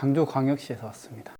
강주광역시에서 왔습니다.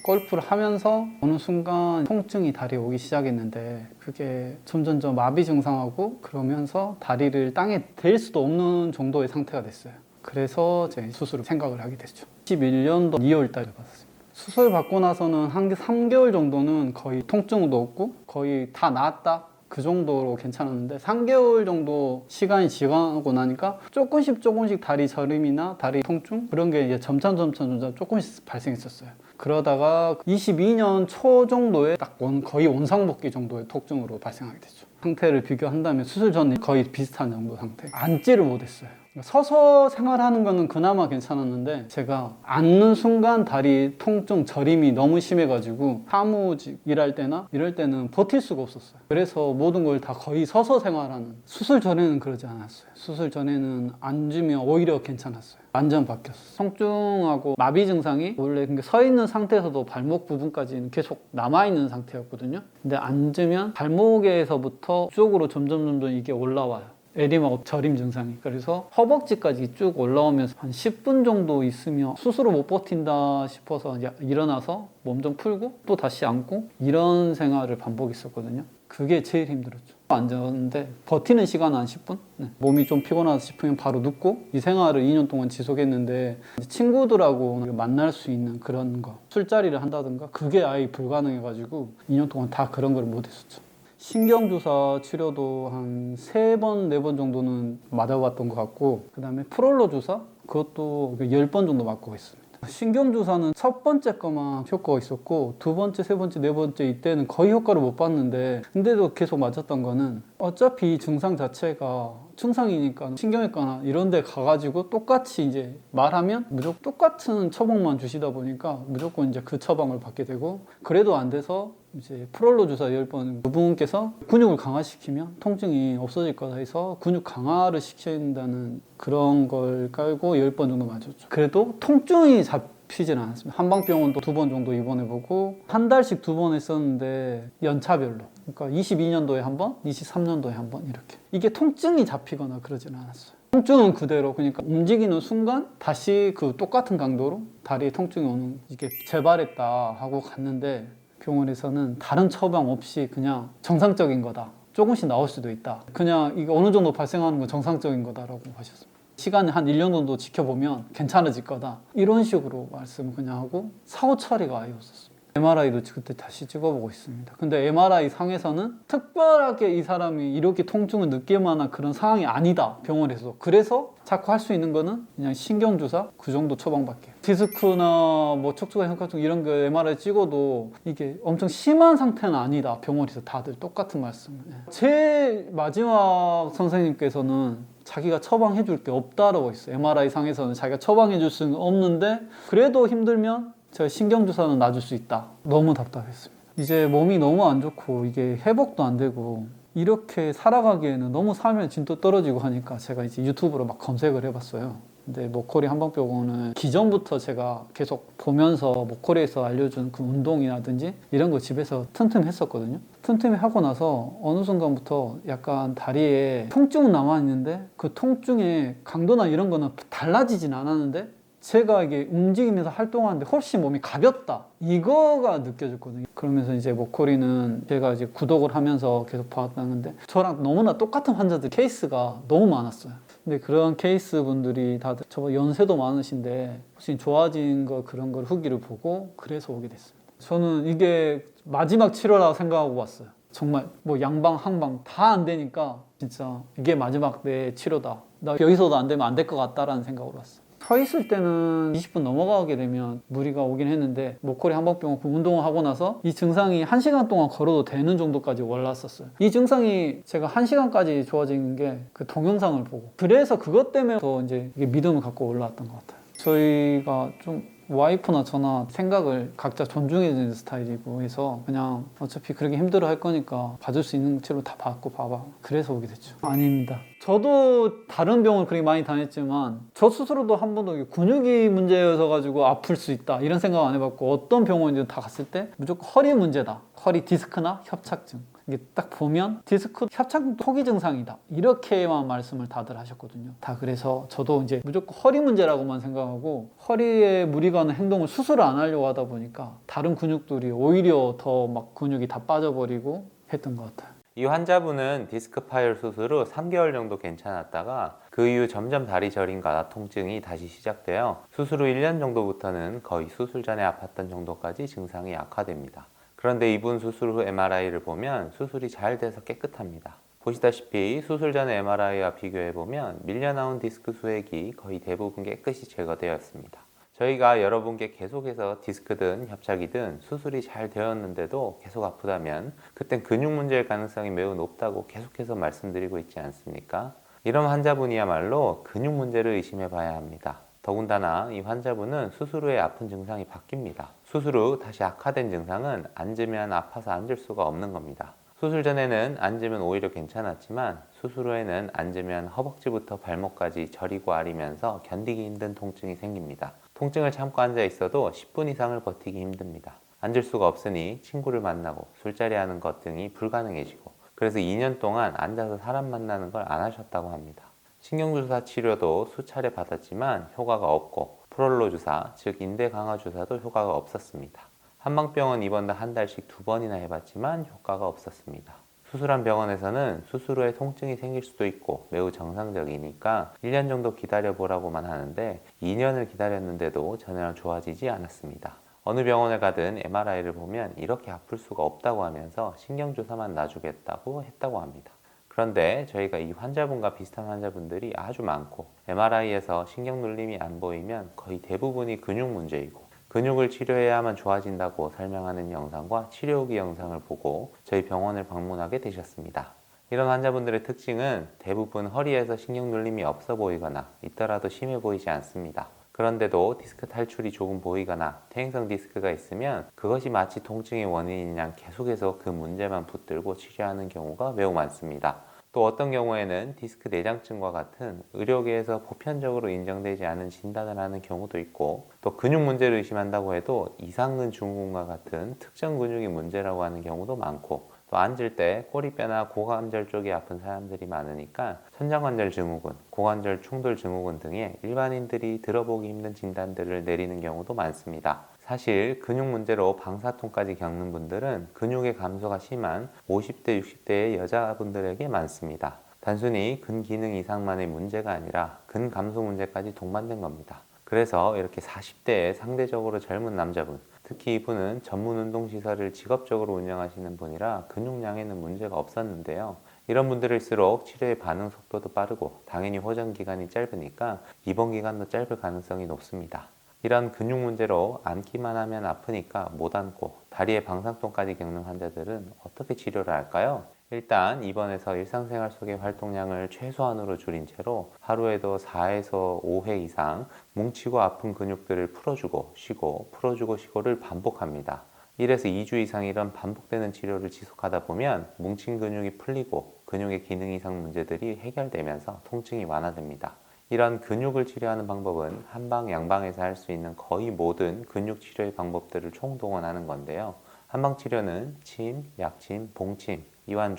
골프를 하면서 어느 순간 통증이 다리에 오기 시작했는데 그게 점점점 마비 증상하고 그러면서 다리를 땅에 댈 수도 없는 정도의 상태가 됐어요. 그래서 제 수술을 생각을 하게 됐죠. 21년도 2월 달에 받았습니다. 수술 받고 나서는 한 3개월 정도는 거의 통증도 없고 거의 다 나았다 그 정도로 괜찮았는데 3개월 정도 시간이 지나고 나니까 조금씩 다리 저림이나 다리 통증 그런 게 이제 점점 조금씩 발생했었어요. 그러다가 22년 초 정도에 딱 거의 원상복귀 정도의 통증으로 발생하게 됐죠. 상태를 비교한다면 수술 전에 거의 비슷한 정도 상태. 앉지를 못했어요. 서서 생활하는 거는 그나마 괜찮았는데 제가 앉는 순간 다리 통증 저림이 너무 심해가지고 사무직 일할 때나 이럴 때는 버틸 수가 없었어요. 그래서 모든 걸 다 거의 서서 생활하는. 수술 전에는 그러지 않았어요. 수술 전에는 앉으면 오히려 괜찮았어요. 완전 바뀌었어요. 통증하고 마비 증상이 원래 서 있는 상태에서도 발목 부분까지는 계속 남아있는 상태였거든요. 근데 앉으면 발목에서부터 쪽으로 점점 이게 올라와요. 에림하고 저림 증상이. 그래서 허벅지까지 쭉 올라오면서 한 10분 정도 있으면 스스로 못 버틴다 싶어서 이제 일어나서 몸 좀 풀고 또 다시 앉고 이런 생활을 반복했었거든요. 그게 제일 힘들었죠. 앉았는데 버티는 시간은 한 10분? 네. 몸이 좀 피곤하다 싶으면 바로 눕고 이 생활을 2년 동안 지속했는데 친구들하고 만날 수 있는 그런 거 술자리를 한다든가 그게 아예 불가능해가지고 2년 동안 다 그런 걸 못했었죠. 신경주사 치료도 한 3번, 4번 정도는 맞아봤던 것 같고 그 다음에 프롤로 주사? 그것도 10번 정도 맞고 있습니다. 신경주사는 첫 번째 거만 효과가 있었고 두 번째, 세 번째, 네 번째 이때는 거의 효과를 못 봤는데 근데도 계속 맞았던 거는 어차피 증상 자체가 증상이니까 신경외과나 이런 데 가가지고 똑같이 이제 말하면 무조건 똑같은 처방만 주시다 보니까 무조건 이제 그 처방을 받게 되고 그래도 안 돼서 이제 프롤로 주사 10번 그분께서 근육을 강화시키면 통증이 없어질 거다 해서 근육 강화를 시킨다는 그런 걸 깔고 10번 정도 맞았죠. 그래도 통증이 잡히진 않았습니다. 한방병원도 2번 정도 입원해보고 한 달씩 2번 했었는데 연차별로 그러니까 22년도에 한 번, 23년도에 한 번 이렇게 이게 통증이 잡히거나 그러진 않았어요. 통증은 그대로 그러니까 움직이는 순간 다시 그 똑같은 강도로 다리에 통증이 오는 이게 재발했다 하고 갔는데 병원에서는 다른 처방 없이 그냥 정상적인 거다. 조금씩 나올 수도 있다. 그냥 이거 어느 정도 발생하는 건 정상적인 거다라고 하셨습니다. 시간을 한 1년 정도 지켜보면 괜찮아질 거다. 이런 식으로 말씀을 그냥 하고 사후 처리가 아예 없었습니다. MRI도 그때 다시 찍어보고 있습니다. 근데 MRI 상에서는 특별하게 이 사람이 이렇게 통증을 느낄 만한 그런 상황이 아니다. 병원에서. 그래서 자꾸 할 수 있는 거는 그냥 신경주사 그 정도 처방받게. 디스크나 뭐 척추관 협착증 이런 거 MRI 찍어도 이게 엄청 심한 상태는 아니다. 병원에서 다들 똑같은 말씀을. 제일 마지막 선생님께서는 자기가 처방해 줄 게 없다라고 했어요. MRI 상에서는 자기가 처방해 줄 수는 없는데 그래도 힘들면 제가 신경주사는 놔줄 수 있다. 너무 답답했습니다. 이제 몸이 너무 안 좋고 이게 회복도 안 되고 이렇게 살아가기에는 너무 삶의 진도 떨어지고 하니까 제가 이제 유튜브로 막 검색을 해봤어요. 근데 목걸이 한방병원은 기존부터 제가 계속 보면서 목걸이에서 알려준 그 운동이라든지 이런 거 집에서 틈틈이 했었거든요. 틈틈이 하고 나서 어느 순간부터 약간 다리에 통증은 남아있는데 그 통증의 강도나 이런 거는 달라지진 않았는데 제가 이게 움직이면서 활동하는데 훨씬 몸이 가볍다. 이거가 느껴졌거든요. 그러면서 이제 목걸이는 제가 이제 구독을 하면서 계속 봐왔다는데 저랑 너무나 똑같은 환자들 케이스가 너무 많았어요. 근데 그런 케이스 분들이 다들 저보다 연세도 많으신데 혹시 좋아진 거 그런 걸 후기를 보고 그래서 오게 됐습니다. 저는 이게 마지막 치료라고 생각하고 왔어요. 정말 뭐 양방 항방 다 안 되니까 진짜 이게 마지막 내 치료다. 나 여기서도 안 되면 안 될 것 같다라는 생각으로 왔어요. 서 있을 때는 20분 넘어가게 되면 무리가 오긴 했는데 목걸이 한방병원 운동을 하고 나서 이 증상이 1시간 동안 걸어도 되는 정도까지 올랐었어요. 이 증상이 제가 1시간까지 좋아진 게 그 동영상을 보고 그래서 그것 때문에 더 이제 믿음을 갖고 올라왔던 것 같아요. 저희가 좀 와이프나 저나 생각을 각자 존중해주는 스타일이고 해서 그냥 어차피 그렇게 힘들어 할 거니까 받을 수 있는 치료 다 받고 봐봐. 그래서 오게 됐죠. 아닙니다. 저도 다른 병원 그렇게 많이 다녔지만 저 스스로도 한 번도 근육이 문제여서 가지고 아플 수 있다 이런 생각 안 해봤고 어떤 병원이든 다 갔을 때 무조건 허리 문제다. 허리 디스크나 협착증 이게 딱 보면 디스크 협착 포기 증상이다 이렇게만 말씀을 다들 하셨거든요. 다 그래서 저도 이제 무조건 허리 문제라고만 생각하고 허리에 무리 가는 행동을 수술을 안 하려고 하다 보니까 다른 근육들이 오히려 더 막 근육이 다 빠져버리고 했던 것 같아요. 이 환자분은 디스크 파열 수술 후 3개월 정도 괜찮았다가 그 이후 점점 다리 저림과 통증이 다시 시작되어 수술 후 1년 정도부터는 거의 수술 전에 아팠던 정도까지 증상이 악화됩니다. 그런데 이분 수술 후 MRI를 보면 수술이 잘 돼서 깨끗합니다. 보시다시피 수술 전 MRI와 비교해보면 밀려나온 디스크 수액이 거의 대부분 깨끗이 제거되었습니다. 저희가 여러분께 계속해서 디스크든 협착이든 수술이 잘 되었는데도 계속 아프다면 그땐 근육 문제일 가능성이 매우 높다고 계속해서 말씀드리고 있지 않습니까? 이런 환자분이야말로 근육 문제를 의심해 봐야 합니다. 더군다나 이 환자분은 수술 후에 아픈 증상이 바뀝니다. 수술 후 다시 악화된 증상은 앉으면 아파서 앉을 수가 없는 겁니다. 수술 전에는 앉으면 오히려 괜찮았지만 수술 후에는 앉으면 허벅지부터 발목까지 저리고 아리면서 견디기 힘든 통증이 생깁니다. 통증을 참고 앉아 있어도 10분 이상을 버티기 힘듭니다. 앉을 수가 없으니 친구를 만나고 술자리 하는 것 등이 불가능해지고 그래서 2년 동안 앉아서 사람 만나는 걸 안 하셨다고 합니다. 신경주사 치료도 수차례 받았지만 효과가 없고 프롤로 주사, 즉 인대 강화 주사도 효과가 없었습니다. 한방병원 입원도 한 달씩 2번이나 해봤지만 효과가 없었습니다. 수술한 병원에서는 수술 후에 통증이 생길 수도 있고 매우 정상적이니까 1년 정도 기다려보라고만 하는데 2년을 기다렸는데도 전혀 좋아지지 않았습니다. 어느 병원에 가든 MRI를 보면 이렇게 아플 수가 없다고 하면서 신경주사만 놔주겠다고 했다고 합니다. 그런데 저희가 이 환자분과 비슷한 환자분들이 아주 많고 MRI에서 신경 눌림이 안 보이면 거의 대부분이 근육 문제이고 근육을 치료해야만 좋아진다고 설명하는 영상과 치료 후기 영상을 보고 저희 병원을 방문하게 되셨습니다. 이런 환자분들의 특징은 대부분 허리에서 신경 눌림이 없어 보이거나 있더라도 심해 보이지 않습니다. 그런데도 디스크 탈출이 조금 보이거나 퇴행성 디스크가 있으면 그것이 마치 통증의 원인인 양 계속해서 그 문제만 붙들고 치료하는 경우가 매우 많습니다. 또 어떤 경우에는 디스크 내장증과 같은 의료계에서 보편적으로 인정되지 않은 진단을 하는 경우도 있고 또 근육 문제를 의심한다고 해도 이상근 증후군과 같은 특정 근육이 문제라고 하는 경우도 많고 또 앉을 때 꼬리뼈나 고관절 쪽이 아픈 사람들이 많으니까 천장관절 증후군, 고관절 충돌 증후군 등의 일반인들이 들어보기 힘든 진단들을 내리는 경우도 많습니다. 사실 근육 문제로 방사통까지 겪는 분들은 근육의 감소가 심한 50대, 60대의 여자분들에게 많습니다. 단순히 근기능 이상만의 문제가 아니라 근감소 문제까지 동반된 겁니다. 그래서 이렇게 40대의 상대적으로 젊은 남자분, 특히 이분은 전문 운동시설을 직업적으로 운영하시는 분이라 근육량에는 문제가 없었는데요. 이런 분들일수록 치료의 반응 속도도 빠르고 당연히 호전 기간이 짧으니까 입원 기간도 짧을 가능성이 높습니다. 이런 근육 문제로 앉기만 하면 아프니까 못 앉고 다리에 방사통까지 겪는 환자들은 어떻게 치료를 할까요? 일단 입원해서 일상생활 속의 활동량을 최소한으로 줄인 채로 하루에도 4에서 5회 이상 뭉치고 아픈 근육들을 풀어주고 쉬고 풀어주고 쉬고를 반복합니다. 1에서 2주 이상 이런 반복되는 치료를 지속하다 보면 뭉친 근육이 풀리고 근육의 기능 이상 문제들이 해결되면서 통증이 완화됩니다. 이런 근육을 치료하는 방법은 한방, 양방에서 할 수 있는 거의 모든 근육 치료의 방법들을 총동원하는 건데요. 한방 치료는 침, 약침, 봉침,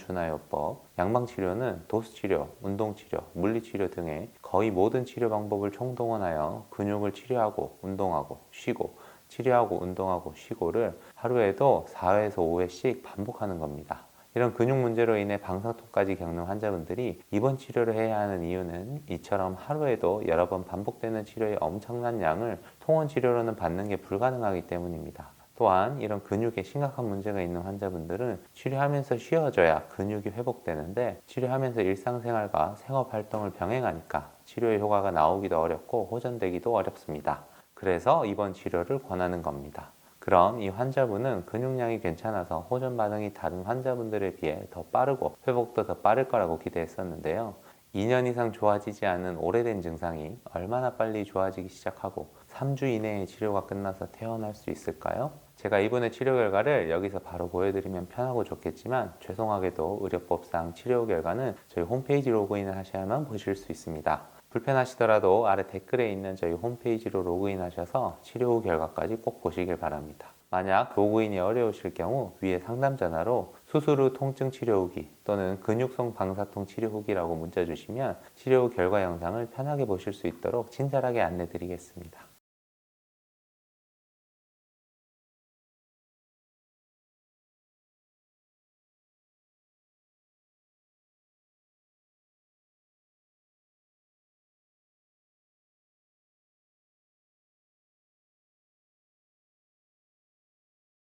이완준하요법, 양방 치료는 도수 치료, 운동 치료, 물리 치료 등의 거의 모든 치료 방법을 총동원하여 근육을 치료하고 운동하고 쉬고 치료하고 운동하고 쉬고를 하루에도 4회에서 5회씩 반복하는 겁니다. 이런 근육 문제로 인해 방사통까지 겪는 환자분들이 입원 치료를 해야 하는 이유는 이처럼 하루에도 여러 번 반복되는 치료의 엄청난 양을 통원 치료로는 받는 게 불가능하기 때문입니다. 또한 이런 근육에 심각한 문제가 있는 환자분들은 치료하면서 쉬어줘야 근육이 회복되는데 치료하면서 일상생활과 생업활동을 병행하니까 치료의 효과가 나오기도 어렵고 호전되기도 어렵습니다. 그래서 입원 치료를 권하는 겁니다. 그럼 이 환자분은 근육량이 괜찮아서 호전 반응이 다른 환자분들에 비해 더 빠르고 회복도 더 빠를 거라고 기대했었는데요. 2년 이상 좋아지지 않은 오래된 증상이 얼마나 빨리 좋아지기 시작하고 3주 이내에 치료가 끝나서 퇴원할 수 있을까요? 제가 이분의 치료 결과를 여기서 바로 보여드리면 편하고 좋겠지만 죄송하게도 의료법상 치료 결과는 저희 홈페이지 로그인을 하셔야만 보실 수 있습니다. 불편하시더라도 아래 댓글에 있는 저희 홈페이지로 로그인 하셔서 치료 후 결과까지 꼭 보시길 바랍니다. 만약 로그인이 어려우실 경우 위에 상담 전화로 수술 후 통증 치료 후기 또는 근육성 방사통 치료 후기라고 문자 주시면 치료 후 결과 영상을 편하게 보실 수 있도록 친절하게 안내 드리겠습니다.